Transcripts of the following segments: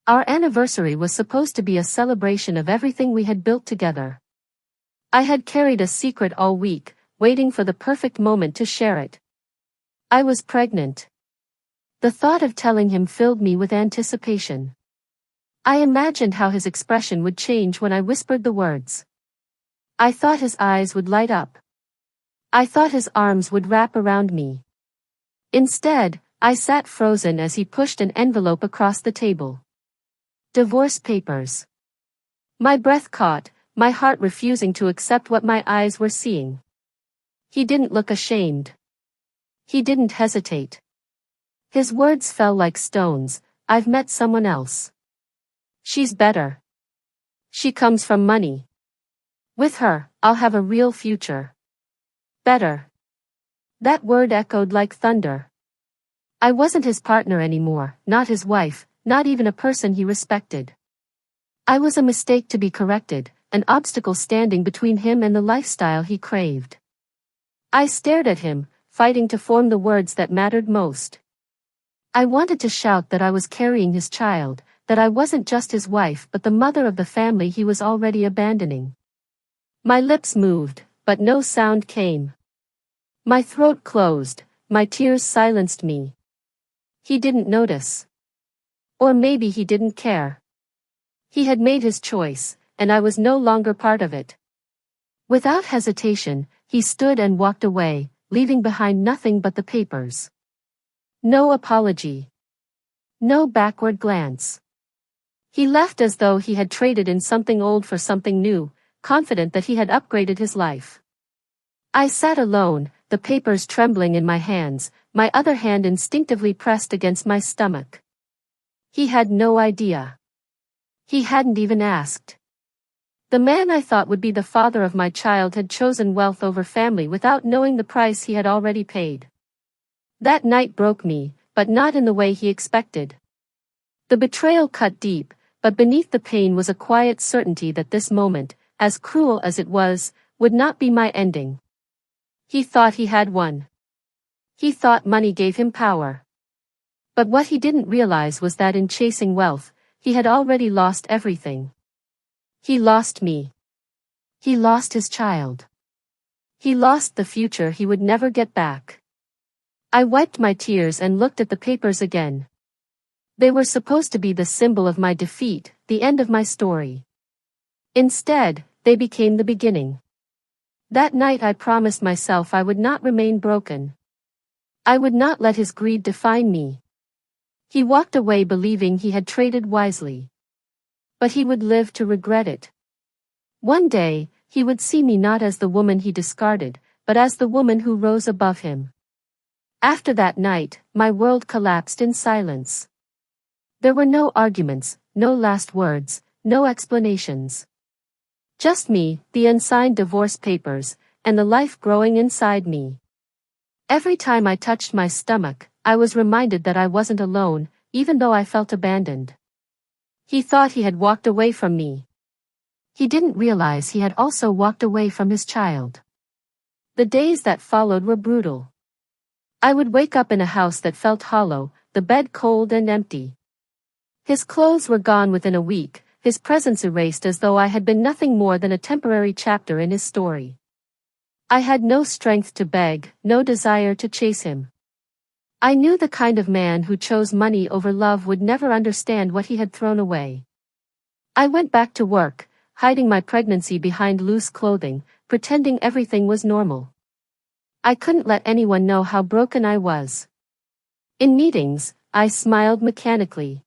Our anniversary was supposed to be a celebration of everything we had built together. I had carried a secret all week, waiting for the perfect moment to share it. I was pregnant. The thought of telling him filled me with anticipation. I imagined how his expression would change when I whispered the words. I thought his eyes would light up. I thought his arms would wrap around me. Instead, I sat frozen as he pushed an envelope across the table. Divorce papers. My breath caught, my heart refusing to accept what my eyes were seeing. He didn't look ashamed. He didn't hesitate. His words fell like stones. I've met someone else. She's better. She comes from money. With her, I'll have a real future. Better. That word echoed like thunder. I wasn't his partner anymore, not his wife, not even a person he respected. I was a mistake to be corrected, an obstacle standing between him and the lifestyle he craved. I stared at him, fighting to form the words that mattered most. I wanted to shout that I was carrying his child, that I wasn't just his wife but the mother of the family he was already abandoning. My lips moved, but no sound came. My throat closed, my tears silenced me. He didn't notice. Or maybe he didn't care. He had made his choice, and I was no longer part of it. Without hesitation, he stood and walked away, leaving behind nothing but the papers. No apology. No backward glance. He left as though he had traded in something old for something new, confident that he had upgraded his life. I sat alone, the papers trembling in my hands, my other hand instinctively pressed against my stomach. He had no idea. He hadn't even asked. The man I thought would be the father of my child had chosen wealth over family without knowing the price he had already paid. That night broke me, but not in the way he expected. The betrayal cut deep, but beneath the pain was a quiet certainty that this moment, as cruel as it was, would not be my ending. He thought he had won. He thought money gave him power. But what he didn't realize was that in chasing wealth, he had already lost everything. He lost me. He lost his child. He lost the future he would never get back. I wiped my tears and looked at the papers again. They were supposed to be the symbol of my defeat, the end of my story. Instead, they became the beginning. That night I promised myself I would not remain broken. I would not let his greed define me. He walked away believing he had traded wisely. But he would live to regret it. One day, he would see me not as the woman he discarded, but as the woman who rose above him. After that night, my world collapsed in silence. There were no arguments, no last words, no explanations. Just me, the unsigned divorce papers, and the life growing inside me. Every time I touched my stomach, I was reminded that I wasn't alone, even though I felt abandoned. He thought he had walked away from me. He didn't realize he had also walked away from his child. The days that followed were brutal. I would wake up in a house that felt hollow, the bed cold and empty. His clothes were gone within a week, his presence erased as though I had been nothing more than a temporary chapter in his story. I had no strength to beg, no desire to chase him. I knew the kind of man who chose money over love would never understand what he had thrown away. I went back to work, hiding my pregnancy behind loose clothing, pretending everything was normal. I couldn't let anyone know how broken I was. In meetings, I smiled mechanically.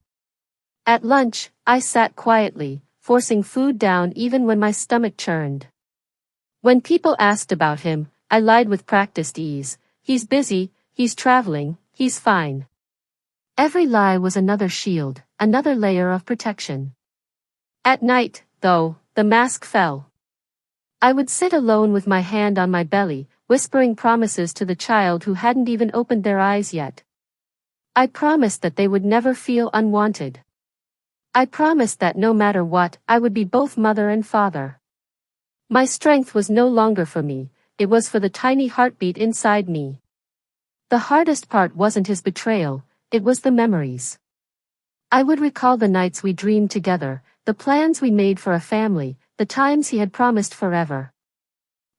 At lunch, I sat quietly, forcing food down even when my stomach churned. When people asked about him, I lied with practiced ease. He's busy, he's traveling, he's fine. Every lie was another shield, another layer of protection. At night, though, the mask fell. I would sit alone with my hand on my belly, whispering promises to the child who hadn't even opened their eyes yet. I promised that they would never feel unwanted. I promised that no matter what, I would be both mother and father. My strength was no longer for me, it was for the tiny heartbeat inside me. The hardest part wasn't his betrayal, it was the memories. I would recall the nights we dreamed together, the plans we made for a family, the times he had promised forever.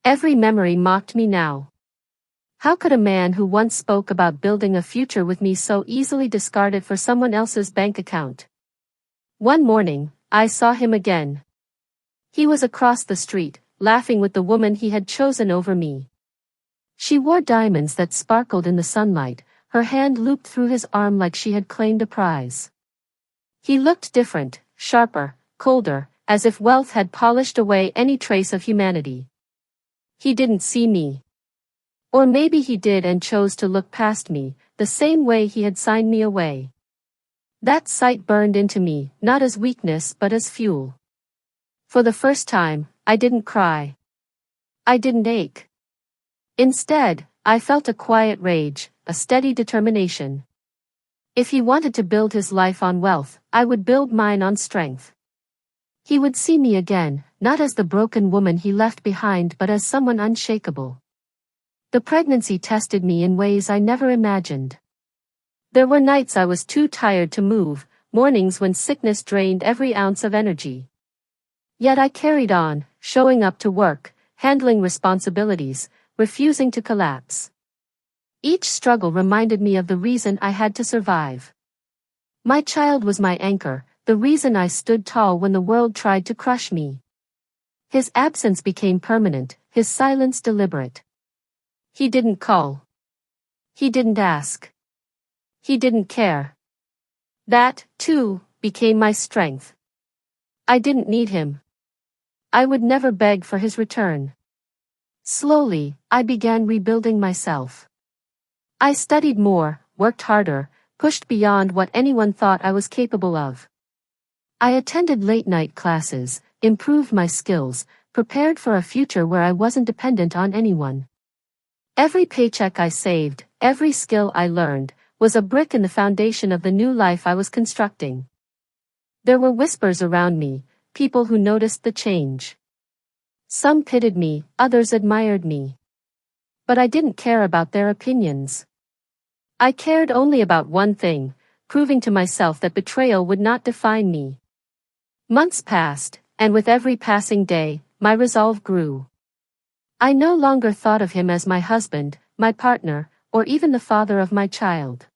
Every memory mocked me now. How could a man who once spoke about building a future with me so easily discard it for someone else's bank account? One morning, I saw him again. He was across the street, laughing with the woman he had chosen over me. She wore diamonds that sparkled in the sunlight, her hand looped through his arm like she had claimed a prize. He looked different, sharper, colder, as if wealth had polished away any trace of humanity. He didn't see me. Or maybe he did and chose to look past me, the same way he had signed me away. That sight burned into me, not as weakness but as fuel. For the first time, I didn't cry. I didn't ache. Instead, I felt a quiet rage, a steady determination. If he wanted to build his life on wealth, I would build mine on strength. He would see me again, not as the broken woman he left behind but as someone unshakable. The pregnancy tested me in ways I never imagined. There were nights I was too tired to move, mornings when sickness drained every ounce of energy. Yet I carried on, showing up to work, handling responsibilities, refusing to collapse. Each struggle reminded me of the reason I had to survive. My child was my anchor, the reason I stood tall when the world tried to crush me. His absence became permanent, his silence deliberate. He didn't call. He didn't ask. He didn't care. That, too, became my strength. I didn't need him. I would never beg for his return. Slowly, I began rebuilding myself. I studied more, worked harder, pushed beyond what anyone thought I was capable of. I attended late-night classes, improved my skills, prepared for a future where I wasn't dependent on anyone. Every paycheck I saved, every skill I learned, was a brick in the foundation of the new life I was constructing. There were whispers around me, people who noticed the change. Some pitied me, others admired me. But I didn't care about their opinions. I cared only about one thing, proving to myself that betrayal would not define me. Months passed, and with every passing day, my resolve grew. I no longer thought of him as my husband, my partner, or even the father of my child.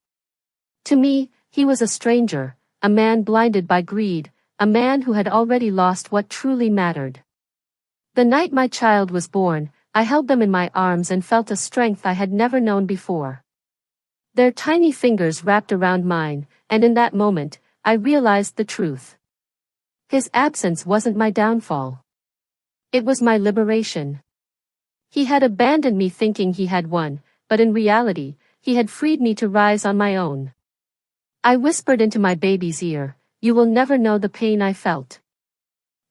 To me, he was a stranger, a man blinded by greed, a man who had already lost what truly mattered. The night my child was born, I held them in my arms and felt a strength I had never known before. Their tiny fingers wrapped around mine, and in that moment, I realized the truth. His absence wasn't my downfall. It was my liberation. He had abandoned me thinking he had won, but in reality, he had freed me to rise on my own. I whispered into my baby's ear, "You will never know the pain I felt.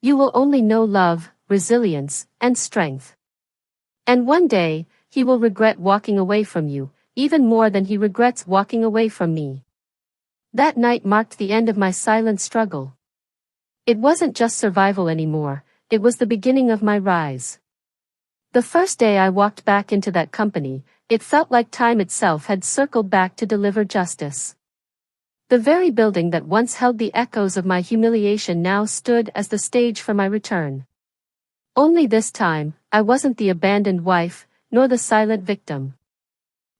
You will only know love, resilience, and strength. And one day, he will regret walking away from you, even more than he regrets walking away from me." That night marked the end of my silent struggle. It wasn't just survival anymore, it was the beginning of my rise. The first day I walked back into that company, it felt like time itself had circled back to deliver justice. The very building that once held the echoes of my humiliation now stood as the stage for my return. Only this time, I wasn't the abandoned wife, nor the silent victim.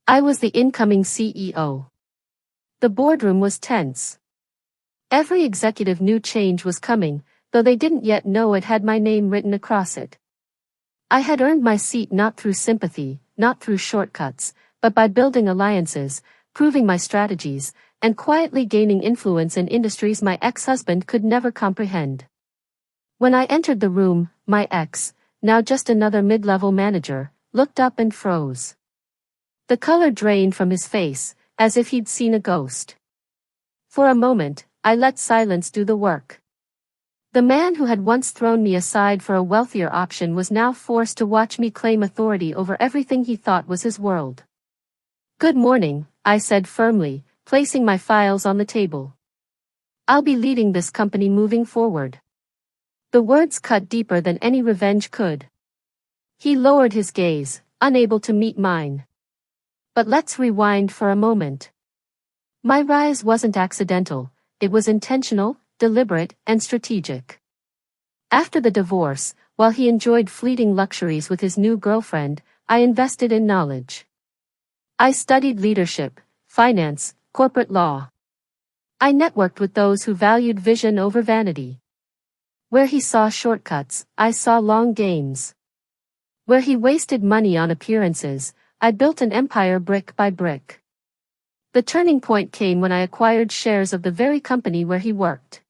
I was the incoming CEO. The boardroom was tense. Every executive knew change was coming, though they didn't yet know it had my name written across it. I had earned my seat not through sympathy, not through shortcuts, but by building alliances, proving my strategies, and quietly gaining influence in industries my ex-husband could never comprehend. When I entered the room, my ex, now just another mid-level manager, looked up and froze. The color drained from his face, as if he'd seen a ghost. For a moment, I let silence do the work. The man who had once thrown me aside for a wealthier option was now forced to watch me claim authority over everything he thought was his world. "Good morning," I said firmly, placing my files on the table. "I'll be leading this company moving forward." The words cut deeper than any revenge could. He lowered his gaze, unable to meet mine. But let's rewind for a moment. My rise wasn't accidental, it was intentional, deliberate, and strategic. After the divorce, while he enjoyed fleeting luxuries with his new girlfriend, I invested in knowledge. I studied leadership, finance, corporate law. I networked with those who valued vision over vanity. Where he saw shortcuts, I saw long games. Where he wasted money on appearances, I built an empire brick by brick. The turning point came when I acquired shares of the very company where he worked.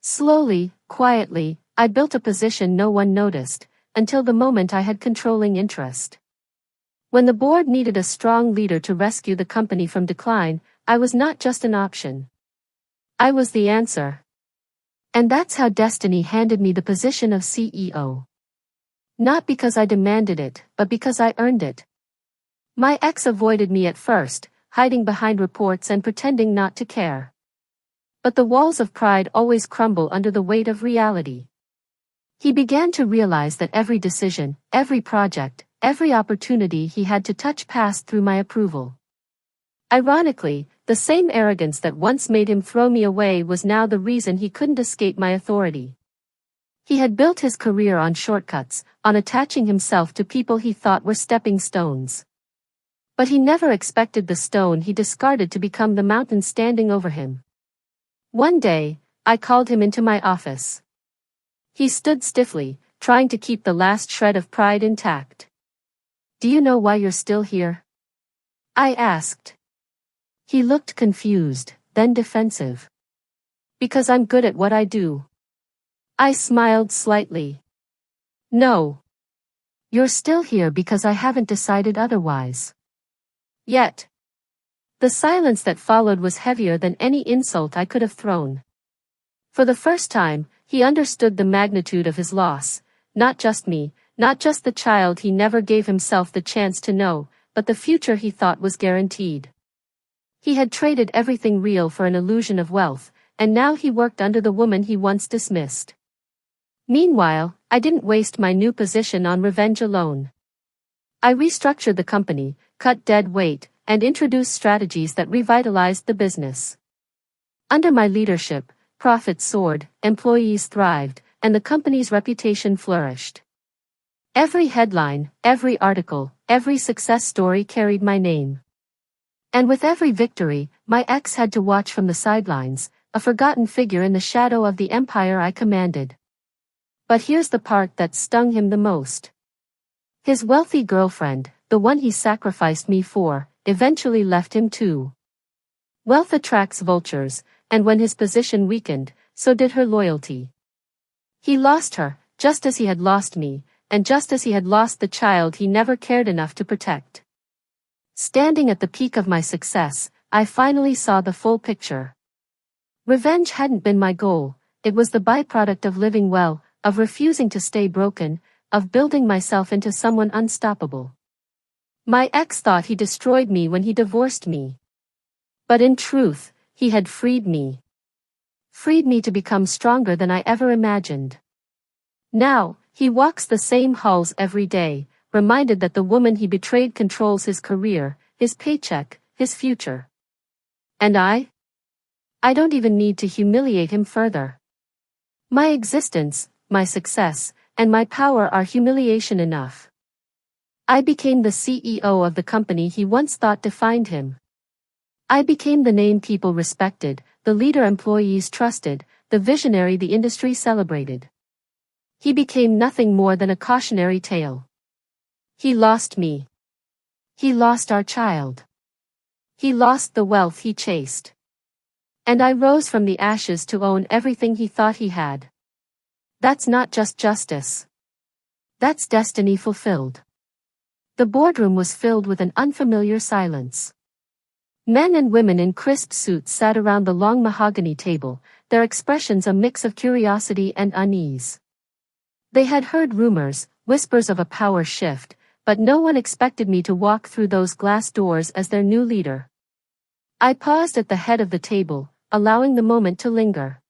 Slowly, quietly, I built a position no one noticed, until the moment I had controlling interest. When the board needed a strong leader to rescue the company from decline, I was not just an option. I was the answer. And that's how destiny handed me the position of CEO. Not because I demanded it, but because I earned it. My ex avoided me at first, hiding behind reports and pretending not to care. But the walls of pride always crumble under the weight of reality. He began to realize that every decision, every project, every opportunity he had to touch passed through my approval. Ironically, the same arrogance that once made him throw me away was now the reason he couldn't escape my authority. He had built his career on shortcuts, on attaching himself to people he thought were stepping stones. But he never expected the stone he discarded to become the mountain standing over him. One day, I called him into my office. He stood stiffly, trying to keep the last shred of pride intact. "Do you know why you're still here?" I asked. He looked confused, then defensive. "Because I'm good at what I do." I smiled slightly. "No. You're still here because I haven't decided otherwise. Yet." The silence that followed was heavier than any insult I could have thrown. For the first time, he understood the magnitude of his loss, not just me, not just the child he never gave himself the chance to know, but the future he thought was guaranteed. He had traded everything real for an illusion of wealth, and now he worked under the woman he once dismissed. Meanwhile, I didn't waste my new position on revenge alone. I restructured the company, cut dead weight, and introduced strategies that revitalized the business. Under my leadership, profits soared, employees thrived, and the company's reputation flourished. Every headline, every article, every success story carried my name. And with every victory, my ex had to watch from the sidelines, a forgotten figure in the shadow of the empire I commanded. But here's the part that stung him the most. His wealthy girlfriend, the one he sacrificed me for, eventually left him too. Wealth attracts vultures, and when his position weakened, so did her loyalty. He lost her, just as he had lost me, and just as he had lost the child he never cared enough to protect. Standing at the peak of my success, I finally saw the full picture. Revenge hadn't been my goal, it was the byproduct of living well, of refusing to stay broken, of building myself into someone unstoppable. My ex thought he destroyed me when he divorced me. But in truth, he had freed me. Freed me to become stronger than I ever imagined. Now, he walks the same halls every day, reminded that the woman he betrayed controls his career, his paycheck, his future. And I don't even need to humiliate him further. My existence, my success, and my power are humiliation enough. I became the CEO of the company he once thought defined him. I became the name people respected, the leader employees trusted, the visionary the industry celebrated. He became nothing more than a cautionary tale. He lost me. He lost our child. He lost the wealth he chased. And I rose from the ashes to own everything he thought he had. That's not just justice. That's destiny fulfilled. The boardroom was filled with an unfamiliar silence. Men and women in crisp suits sat around the long mahogany table, their expressions a mix of curiosity and unease. They had heard rumors, whispers of a power shift, but no one expected me to walk through those glass doors as their new leader. I paused at the head of the table, allowing the moment to linger.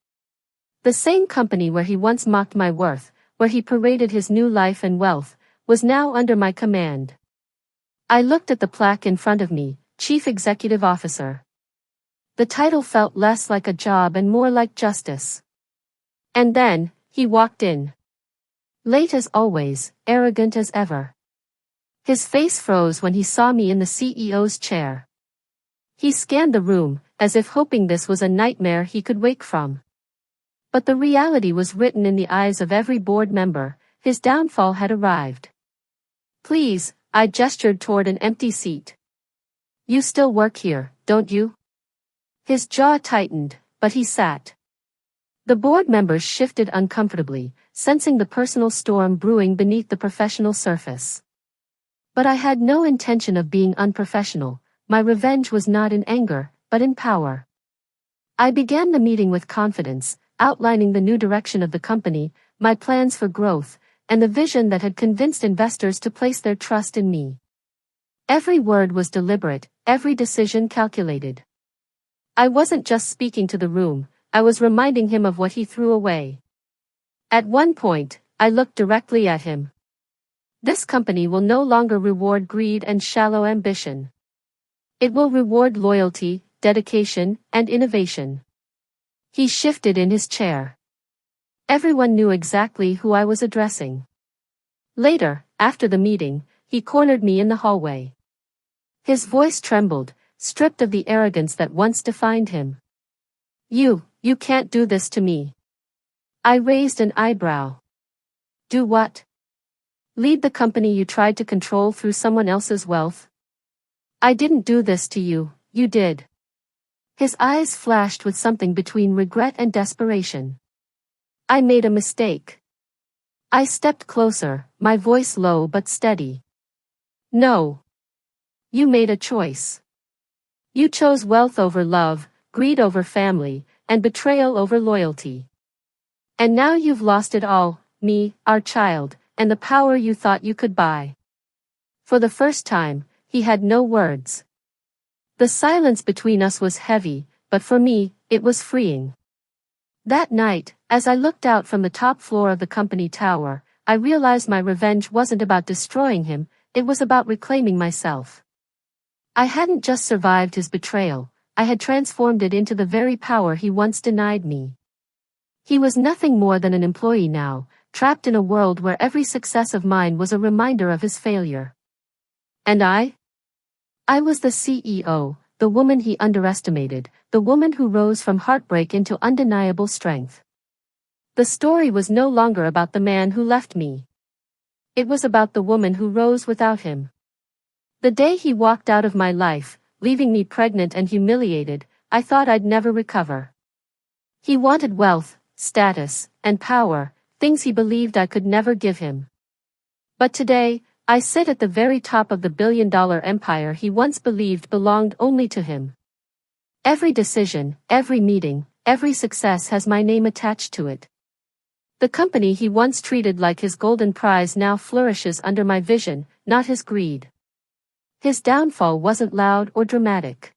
The same company where he once mocked my worth, where he paraded his new life and wealth, was now under my command. I looked at the plaque in front of me, Chief Executive Officer. The title felt less like a job and more like justice. And then, he walked in. Late as always, arrogant as ever. His face froze when he saw me in the CEO's chair. He scanned the room, as if hoping this was a nightmare he could wake from. But the reality was written in the eyes of every board member. His downfall had arrived. Please, I gestured toward an empty seat. You still work here, don't you? His jaw tightened, but he sat. The board members shifted uncomfortably, sensing the personal storm brewing beneath the professional surface. But I had no intention of being unprofessional. My revenge was not in anger, but in power. I began the meeting with confidence, outlining the new direction of the company, my plans for growth, and the vision that had convinced investors to place their trust in me. Every word was deliberate, every decision calculated. I wasn't just speaking to the room, I was reminding him of what he threw away. At one point, I looked directly at him. This company will no longer reward greed and shallow ambition. It will reward loyalty, dedication, and innovation. He shifted in his chair. Everyone knew exactly who I was addressing. Later, after the meeting, he cornered me in the hallway. His voice trembled, stripped of the arrogance that once defined him. You can't do this to me. I raised an eyebrow. Do what? Lead the company you tried to control through someone else's wealth? I didn't do this to you, you did. His eyes flashed with something between regret and desperation. I made a mistake. I stepped closer, my voice low but steady. No. You made a choice. You chose wealth over love, greed over family, and betrayal over loyalty. And now you've lost it all, me, our child, and the power you thought you could buy. For the first time, he had no words. The silence between us was heavy, but for me, it was freeing. That night, as I looked out from the top floor of the company tower, I realized my revenge wasn't about destroying him, it was about reclaiming myself. I hadn't just survived his betrayal, I had transformed it into the very power he once denied me. He was nothing more than an employee now, trapped in a world where every success of mine was a reminder of his failure. And I was the CEO, the woman he underestimated, the woman who rose from heartbreak into undeniable strength. The story was no longer about the man who left me. It was about the woman who rose without him. The day he walked out of my life, leaving me pregnant and humiliated, I thought I'd never recover. He wanted wealth, status, and power, things he believed I could never give him. But today, I sit at the very top of the billion-dollar empire he once believed belonged only to him. Every decision, every meeting, every success has my name attached to it. The company he once treated like his golden prize now flourishes under my vision, not his greed. His downfall wasn't loud or dramatic.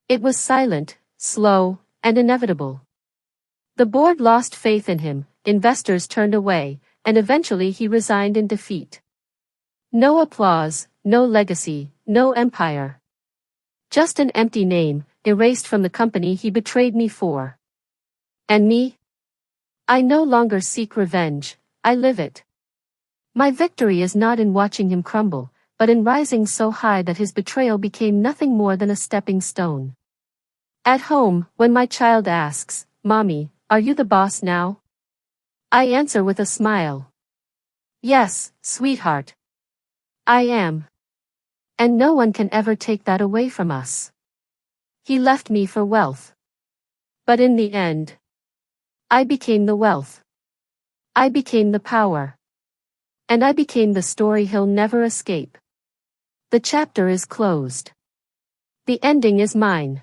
It was silent, slow, and inevitable. The board lost faith in him, investors turned away, and eventually he resigned in defeat. No applause, no legacy, no empire. Just an empty name, erased from the company he betrayed me for. And me? I no longer seek revenge, I live it. My victory is not in watching him crumble, but in rising so high that his betrayal became nothing more than a stepping stone. At home, when my child asks, "Mommy, are you the boss now?" I answer with a smile. Yes, sweetheart. I am. And no one can ever take that away from us. He left me for wealth. But in the end, I became the wealth. I became the power. And I became the story he'll never escape. The chapter is closed. The ending is mine.